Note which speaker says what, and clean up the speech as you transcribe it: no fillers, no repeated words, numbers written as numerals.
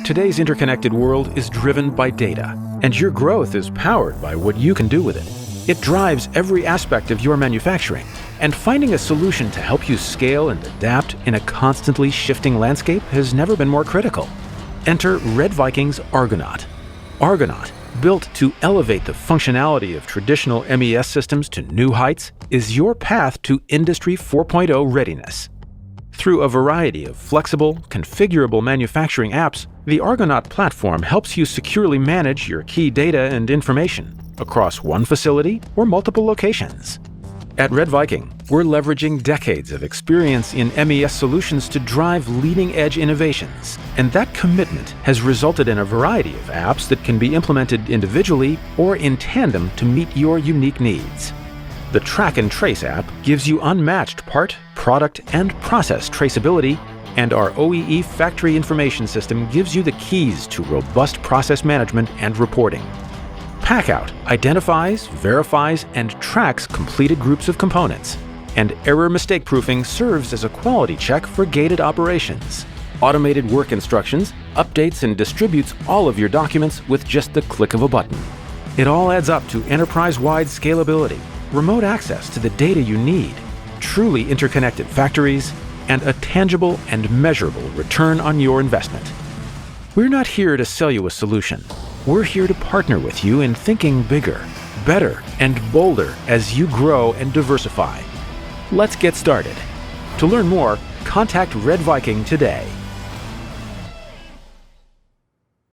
Speaker 1: Today's interconnected world is driven by data, and your growth is powered by what you can do with it. It drives every aspect of your manufacturing, and finding a solution to help you scale and adapt in a constantly shifting landscape has never been more critical. Enter Red Viking's Argonaut. Argonaut, built to elevate the functionality of traditional MES systems to new heights, is your path to Industry 4.0 readiness. Through a variety of flexible, configurable manufacturing apps, the Argonaut platform helps you securely manage your key data and information across one facility or multiple locations. At Red Viking, we're leveraging decades of experience in MES solutions to drive leading-edge innovations, and that commitment has resulted in a variety of apps that can be implemented individually or in tandem to meet your unique needs. The Track and Trace app gives you unmatched part, product, and process traceability, and our OEE factory information system gives you the keys to robust process management and reporting. Packout identifies, verifies, and tracks completed groups of components, and error mistake proofing serves as a quality check for gated operations. Automated work instructions updates and distributes all of your documents with just the click of a button. It all adds up to enterprise-wide scalability, remote access to the data you need, truly interconnected factories, and a tangible and measurable return on your investment. We're not here to sell you a solution. We're here to partner with you in thinking bigger, better, and bolder as you grow and diversify. Let's get started. To learn more, contact Red Viking today.